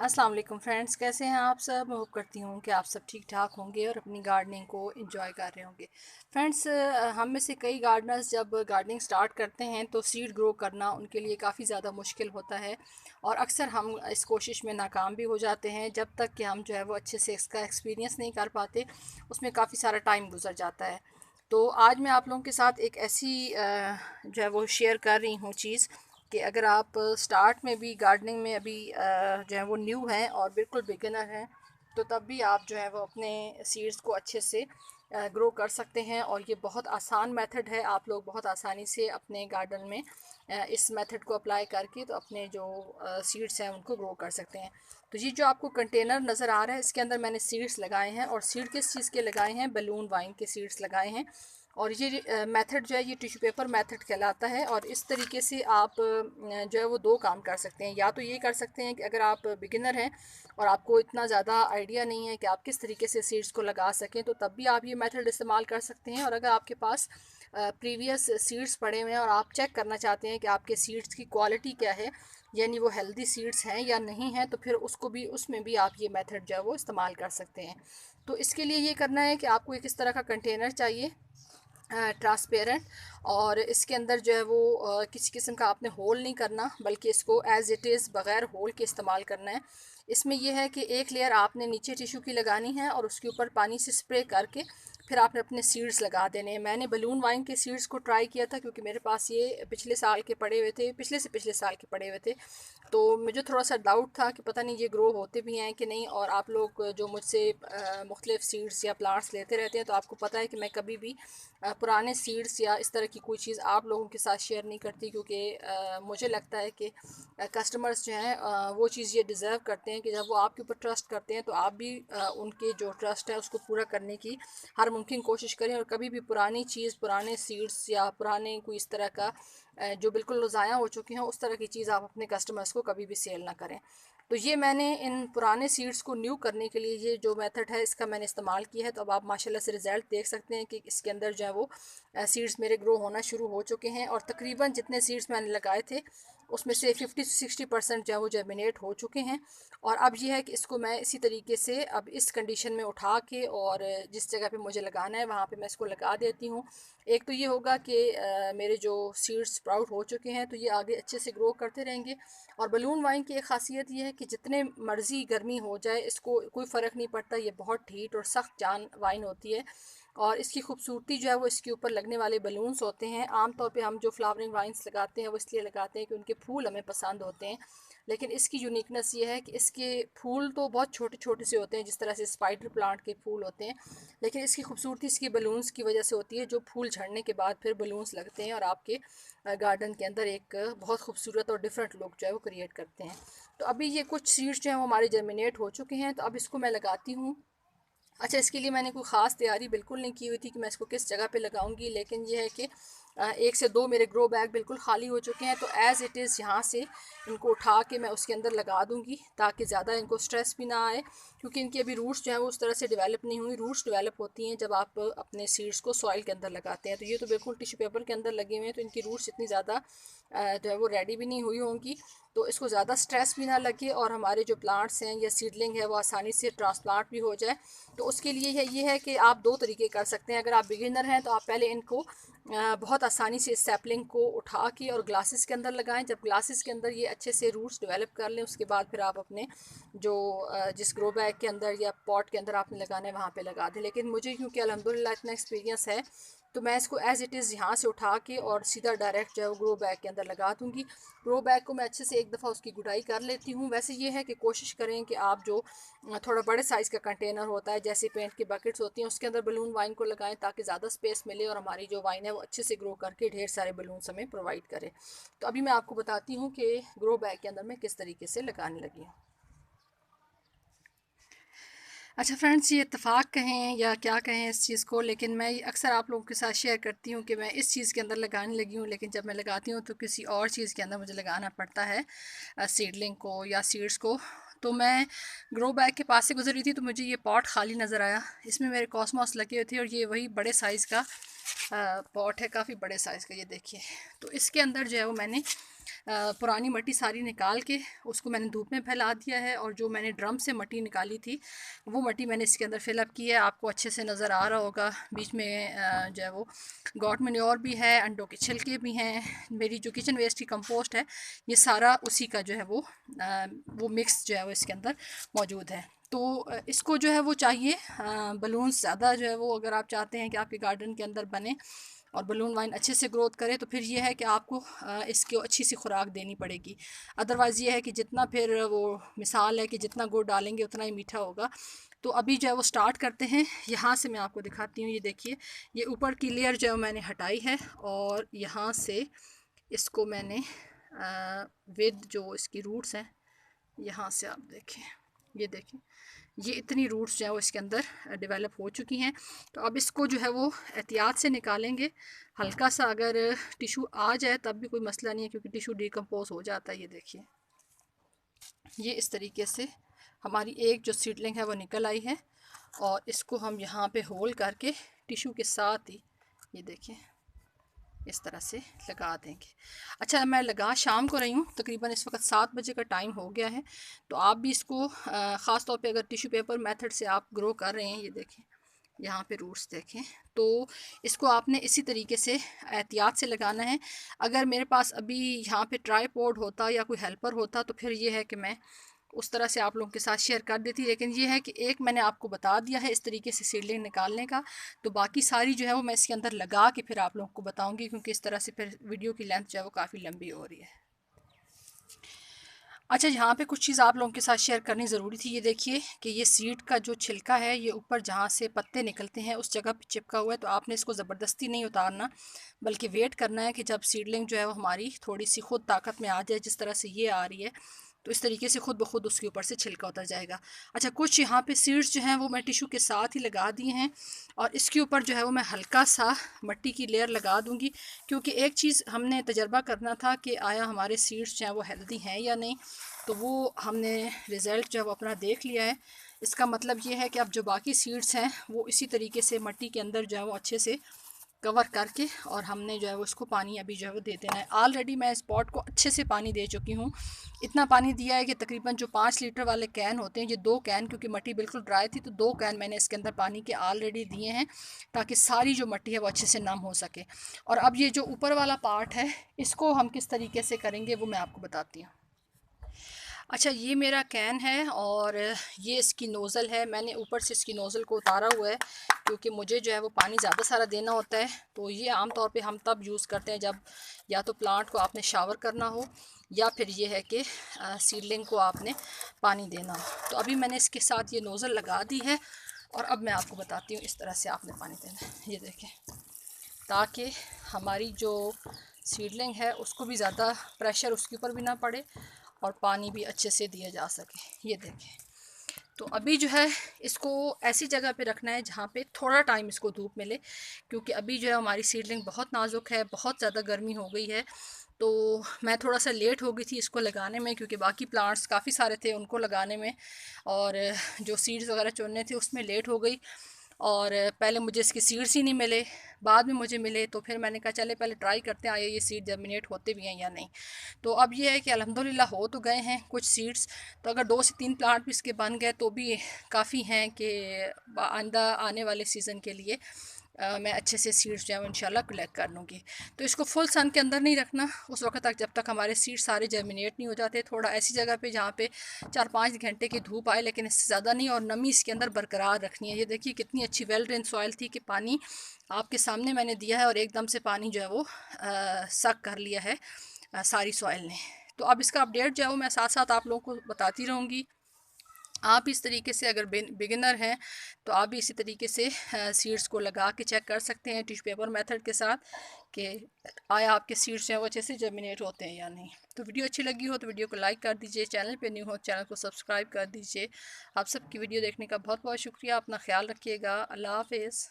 अस्सलाम वालेकुम फ्रेंड्स, कैसे हैं आप सब। मैं होप करती हूँ कि आप सब ठीक ठाक होंगे और अपनी गार्डनिंग को एंजॉय कर रहे होंगे। फ्रेंड्स, हम में से कई गार्डनर्स जब गार्डनिंग स्टार्ट करते हैं तो सीड ग्रो करना उनके लिए काफ़ी ज़्यादा मुश्किल होता है और अक्सर हम इस कोशिश में नाकाम भी हो जाते हैं जब तक कि हम जो है वो अच्छे से इसका एक्सपीरियंस नहीं कर पाते। उसमें काफ़ी सारा टाइम गुजर जाता है। तो आज मैं आप लोगों के साथ एक ऐसी जो है वो शेयर कर रही हूँ चीज़ कि अगर आप स्टार्ट में भी गार्डनिंग में अभी जो है वो न्यू हैं और बिल्कुल बिगिनर हैं, तो तब भी आप जो है वो अपने सीड्स को अच्छे से ग्रो कर सकते हैं। और ये बहुत आसान मेथड है, आप लोग बहुत आसानी से अपने गार्डन में इस मेथड को अप्लाई करके तो अपने जो सीड्स हैं उनको ग्रो कर सकते हैं। तो ये जो आपको कंटेनर नज़र आ रहा है इसके अंदर मैंने सीड्स लगाए हैं, और सीड किस चीज़ के लगाए हैं, बलून वाइन के सीड्स लगाए हैं। और ये मेथड जो है ये टिश्यू पेपर मेथड कहलाता है। और इस तरीके से आप जो है वो दो काम कर सकते हैं। या तो ये कर सकते हैं कि अगर आप बिगिनर हैं और आपको इतना ज़्यादा आइडिया नहीं है कि आप किस तरीके से सीड्स को लगा सकें, तो तब भी आप ये मेथड इस्तेमाल कर सकते हैं। और अगर आपके पास प्रीवियस सीड्स पड़े हुए हैं और आप चेक करना चाहते हैं कि आपके सीड्स की क्वालिटी क्या है, यानी वो हेल्दी सीड्स हैं या नहीं हैं, तो फिर उसमें भी आप ये मेथड जो है वो इस्तेमाल कर सकते हैं। तो इसके लिए ये करना है कि आपको एक इस तरह का कंटेनर चाहिए, ट्रांसपेरेंट। और इसके अंदर जो है वो किसी किस्म का आपने होल नहीं करना, बल्कि इसको एज़ इट इज़ बग़ैर होल के इस्तेमाल करना है। इसमें यह है कि एक लेयर आपने नीचे टिश्यू की लगानी है और उसके ऊपर पानी से स्प्रे करके फिर आपने अपने सीड्स लगा देने हैं। मैंने बलून वाइन के सीड्स को ट्राई किया था क्योंकि मेरे पास ये पिछले साल के पड़े हुए थे, पिछले से पिछले साल के पड़े हुए थे। तो मुझे थोड़ा सा डाउट था कि पता नहीं ये ग्रो होते भी हैं कि नहीं। और आप लोग जो मुझसे मुख्तलिफ सीड्स या प्लांट्स लेते रहते हैं तो आपको पता है कि मैं कभी भी पुराने सीड्स या इस तरह की कोई चीज़ आप लोगों के साथ शेयर नहीं करती, क्योंकि मुझे लगता है कि कस्टमर्स जो हैं वो चीज़ ये डिज़र्व करते हैं कि जब वो आपके ऊपर ट्रस्ट करते हैं तो आप भी उनके जो ट्रस्ट है उसको पूरा करने की हर मुमकिन कोशिश करें। और कभी भी पुरानी चीज़, पुराने सीड्स या पुराने कोई इस तरह का जो बिल्कुल ज़ाया हो चुके हैं उस तरह की चीज़ आप अपने कस्टमर्स को कभी भी सेल ना करें। तो ये मैंने इन पुराने सीड्स को न्यू करने के लिए ये जो मेथड है इसका मैंने इस्तेमाल किया है। तो अब आप माशाल्लाह से रिज़ल्ट देख सकते हैं कि इसके अंदर जो है वो सीड्स मेरे ग्रो होना शुरू हो चुके हैं। और तकरीबन जितने सीड्स मैंने लगाए थे उसमें से 50 से 60% जो है वो जर्मिनेट हो चुके हैं। और अब ये है कि इसको मैं इसी तरीके से अब इस कंडीशन में उठा के और जिस जगह पे मुझे लगाना है वहाँ पे मैं इसको लगा देती हूँ। एक तो ये होगा कि मेरे जो सीड्स स्प्राउट हो चुके हैं तो ये आगे अच्छे से ग्रो करते रहेंगे। और बलून वाइन की एक ख़ासियत ये है कि जितने मर्ज़ी गर्मी हो जाए इसको कोई फ़र्क नहीं पड़ता, ये बहुत हीट और सख्त जान वाइन होती है। और इसकी खूबसूरती जो है वो इसके ऊपर लगने वाले बलून्स होते हैं। आम तौर पे हम जो फ्लावरिंग वाइन्स लगाते हैं वो इसलिए लगाते हैं कि उनके फूल हमें पसंद होते हैं। लेकिन इसकी यूनिकनेस ये है कि इसके फूल तो बहुत छोटे छोटे से होते हैं, जिस तरह से स्पाइडर प्लांट के फूल होते हैं। लेकिन इसकी खूबसूरती इसकी बलून्स की वजह से होती है, जो फूल झड़ने के बाद फिर बलून्स लगते हैं और आपके गार्डन के अंदर एक बहुत खूबसूरत और डिफरेंट लुक जो है वो क्रिएट करते हैं। तो अभी ये कुछ सीड्स जो हैं वो हमारे जर्मिनेट हो चुके हैं, तो अब इसको मैं लगाती हूँ। अच्छा, इसके लिए मैंने कोई ख़ास तैयारी बिल्कुल नहीं की हुई थी कि मैं इसको किस जगह पे लगाऊंगी, लेकिन ये है कि एक से दो मेरे ग्रो बैग बिल्कुल खाली हो चुके हैं। तो एज़ इट इज़ यहाँ से इनको उठा के मैं उसके अंदर लगा दूँगी ताकि ज़्यादा इनको स्ट्रेस भी ना आए, क्योंकि इनकी अभी रूट्स जो है वो उस तरह से डेवलप नहीं हुई। रूट्स डेवलप होती हैं जब आप अपने सीड्स को सॉइल के अंदर लगाते हैं। तो ये तो बिल्कुल टिश्यू पेपर के अंदर लगे हुए हैं, तो इनकी रूट्स इतनी ज़्यादा जो है वो रेडी भी नहीं हुई होंगी। तो इसको ज़्यादा स्ट्रेस भी ना लगे और हमारे जो प्लांट्स हैं या सीडलिंग है वो आसानी से ट्रांसप्लांट भी हो जाए। तो उसके लिए ये है कि आप दो तरीके कर सकते हैं। अगर आप बिगिनर हैं तो आप पहले इनको बहुत आसानी से इस सैपलिंग को उठा के और ग्लासेस के अंदर लगाएं। जब ग्लासेस के अंदर ये अच्छे से रूट्स डेवलप कर लें उसके बाद फिर आप अपने जो जिस ग्रो बैग के अंदर या पॉट के अंदर आपने लगाना है वहाँ पे लगा दें। लेकिन मुझे क्योंकि अल्हम्दुलिल्लाह इतना एक्सपीरियंस है तो मैं इसको एज़ इट इज़ यहाँ से उठा के और सीधा डायरेक्ट जो है वो ग्रो बैग के अंदर लगा दूँगी। ग्रो बैग को मैं अच्छे से एक दफ़ा उसकी गुडाई कर लेती हूँ। वैसे ये है कि कोशिश करें कि आप जो थोड़ा बड़े साइज़ का कंटेनर होता है, जैसे पेंट की बकेट्स होती हैं, उसके अंदर बलून वाइन को लगाएं ताकि ज़्यादा स्पेस मिले और हमारी जो वाइन है वो अच्छे से ग्रो करके ढेर सारे बलून्स हमें प्रोवाइड करे। तो अभी मैं आपको बताती हूँ कि ग्रो बैग के अंदर मैं किस तरीके से लगाने लगी हूँ। अच्छा फ्रेंड्स, ये इत्तेफाक कहें या क्या कहें इस चीज़ को, लेकिन मैं अक्सर आप लोगों के साथ शेयर करती हूँ कि मैं इस चीज़ के अंदर लगाने लगी हूँ, लेकिन जब मैं लगाती हूँ तो किसी और चीज़ के अंदर मुझे लगाना पड़ता है, सीडलिंग को या सीड्स को। तो मैं ग्रो बैग के पास से गुजर रही थी तो मुझे ये पॉट खाली नज़र आया। इसमें मेरे कॉस्मॉस लगे हुए थे और ये वही बड़े साइज़ का पॉट है, काफ़ी बड़े साइज़ का, ये देखिए। तो इसके अंदर जो है वो मैंने पुरानी मट्टी सारी निकाल के उसको मैंने धूप में फैला दिया है, और जो मैंने ड्रम से मट्टी निकाली थी वो मट्टी मैंने इसके अंदर फिलअप की है। आपको अच्छे से नज़र आ रहा होगा, बीच में जो है वो गॉट मैन्योर भी है, अंडों के छिलके भी हैं, मेरी जो किचन वेस्ट की कंपोस्ट है, ये सारा उसी का जो है वो मिक्स जो है वो इसके अंदर मौजूद है। तो इसको जो है वो चाहिए बलून्स ज़्यादा जो है वो, अगर आप चाहते हैं कि आपके गार्डन के अंदर बने और बलून वाइन अच्छे से ग्रोथ करे, तो फिर ये है कि आपको इसको अच्छी सी खुराक देनी पड़ेगी। अदरवाइज़ ये है कि जितना फिर वो मिसाल है कि जितना गुड़ डालेंगे उतना ही मीठा होगा। तो अभी जो है वो स्टार्ट करते हैं। यहाँ से मैं आपको दिखाती हूँ, ये देखिए, ये ऊपर की लेयर जो है मैंने हटाई है, और यहाँ से इसको मैंने विद जो इसकी रूट्स हैं, यहाँ से आप देखें, ये देखें, ये इतनी रूट्स जो है वो इसके अंदर डेवलप हो चुकी हैं। तो अब इसको जो है वो एहतियात से निकालेंगे। हल्का सा अगर टिशू आ जाए तब भी कोई मसला नहीं है, क्योंकि टिशू डिकम्पोज हो जाता है। ये देखिए, ये इस तरीके से हमारी एक जो सीडलिंग है वो निकल आई है, और इसको हम यहाँ पे होल करके टिशू के साथ ही, ये देखिए, इस तरह से लगा देंगे। अच्छा, मैं लगा शाम को रही हूँ, तकरीबन इस वक्त 7 बजे का टाइम हो गया है। तो आप भी इसको ख़ास तौर पे अगर टिश्यू पेपर मेथड से आप ग्रो कर रहे हैं, ये देखें, यहाँ पे रूट्स देखें, तो इसको आपने इसी तरीके से एहतियात से लगाना है। अगर मेरे पास अभी यहाँ पे ट्राईपॉड होता या कोई हेल्पर होता तो फिर ये है कि मैं उस तरह से आप लोगों के साथ शेयर कर देती, लेकिन ये है कि एक मैंने आपको बता दिया है इस तरीके से सीडलिंग निकालने का। तो बाकी सारी जो है वो मैं इसके अंदर लगा के फिर आप लोगों को बताऊंगी, क्योंकि इस तरह से फिर वीडियो की लेंथ जो है वो काफ़ी लंबी हो रही है। अच्छा, यहाँ पे कुछ चीज़ आप लोगों के साथ शेयर करनी ज़रूरी थी। ये देखिए कि ये सीड का जो छिलका है, ये ऊपर जहाँ से पत्ते निकलते हैं उस जगह पे चिपका हुआ है। तो आपने इसको ज़बरदस्ती नहीं उतारना, बल्कि वेट करना है कि जब सीडलिंग जो है वो हमारी थोड़ी सी खुद ताकत में आ जाए, जिस तरह से ये आ रही है, तो इस तरीके से खुद ब खुद उसके ऊपर से छिलका उतर जाएगा। अच्छा, कुछ यहाँ पे सीड्स जो हैं वो मैं टिशू के साथ ही लगा दिए हैं, और इसके ऊपर जो है वो मैं हल्का सा मट्टी की लेयर लगा दूँगी, क्योंकि एक चीज़ हमने तजर्बा करना था कि आया हमारे सीड्स जो हैं वो हेल्दी हैं या नहीं। तो वो हमने रिज़ल्ट जो है वो अपना देख लिया है। इसका मतलब ये है कि अब जो बाकी सीड्स हैं वो इसी तरीके से मट्टी के अंदर जो है वो अच्छे से कवर करके, और हमने जो है वो इसको पानी अभी जो है वो दे देना है। ऑलरेडी मैं इस पॉट को अच्छे से पानी दे चुकी हूँ। इतना पानी दिया है कि तकरीबन जो 5 लीटर वाले कैन होते हैं, ये 2 कैन, क्योंकि मट्टी बिल्कुल ड्राई थी, तो 2 कैन मैंने इसके अंदर पानी के ऑलरेडी दिए हैं, ताकि सारी जो मट्टी है वो अच्छे से नम हो सके। और अब ये जो ऊपर वाला पार्ट है, इसको हम किस तरीके से करेंगे वो मैं आपको बताती हूँ। अच्छा, ये मेरा कैन है, और ये इसकी नोज़ल है। मैंने ऊपर से इसकी नोज़ल को उतारा हुआ है, क्योंकि मुझे जो है वो पानी ज़्यादा सारा देना होता है। तो ये आम तौर पे हम तब यूज़ करते हैं जब या तो प्लांट को आपने शावर करना हो, या फिर ये है कि सीडलिंग को आपने पानी देना हो। तो अभी मैंने इसके साथ ये नोज़ल लगा दी है, और अब मैं आपको बताती हूँ इस तरह से आपने पानी देना है। ये देखें, ताकि हमारी जो सीडलिंग है उसको भी ज़्यादा प्रेशर उसके ऊपर भी ना पड़े, और पानी भी अच्छे से दिया जा सके। ये देखें, तो अभी जो है इसको ऐसी जगह पे रखना है जहाँ पे थोड़ा टाइम इसको धूप मिले, क्योंकि अभी जो है हमारी सीडलिंग बहुत नाजुक है, बहुत ज़्यादा गर्मी हो गई है। तो मैं थोड़ा सा लेट हो गई थी इसको लगाने में, क्योंकि बाकी प्लांट्स काफ़ी सारे थे उनको लगाने में, और जो सीड्स वगैरह चुनने थे उसमें लेट हो गई। और पहले मुझे इसके सीड्स ही नहीं मिले, बाद में मुझे मिले। तो फिर मैंने कहा चले पहले ट्राई करते हैं आया ये सीड जर्मिनेट होते भी हैं या नहीं। तो अब ये है कि अल्हम्दुलिल्लाह हो तो गए हैं कुछ सीड्स। तो अगर 2 से 3 प्लांट भी इसके बन गए तो भी काफ़ी हैं कि आइंदा आने वाले सीज़न के लिए मैं अच्छे से सीड्स जो है इंशाल्लाह कलेक्ट कर लूँगी। तो इसको फुल सन के अंदर नहीं रखना उस वक्त तक जब तक हमारे सीड्स सारे जर्मिनेट नहीं हो जाते। थोड़ा ऐसी जगह पे जहाँ पे 4-5 घंटे की धूप आए, लेकिन इससे ज़्यादा नहीं, और नमी इसके अंदर बरकरार रखनी है। ये देखिए कितनी अच्छी वेल ड्रेन सॉइल थी कि पानी आपके सामने मैंने दिया है, और एकदम से पानी जो है वो सक कर लिया है सारी सॉइल ने। तो अब इसका अपडेट जो है वो मैं साथ साथ आप लोगों को बताती रहूँगी। आप इस तरीके से अगर बिगिनर हैं तो आप भी इसी तरीके से सीड्स को लगा के चेक कर सकते हैं टिश्यू पेपर मेथड के साथ, कि आया आपके सीड्स जो हैं वो अच्छे से जर्मिनेट होते हैं या नहीं। तो वीडियो अच्छी लगी हो तो वीडियो को लाइक कर दीजिए, चैनल पे न्यू हो चैनल को सब्सक्राइब कर दीजिए। आप सबकी वीडियो देखने का बहुत बहुत शुक्रिया। अपना ख्याल रखिएगा। अल्लाह हाफिज़।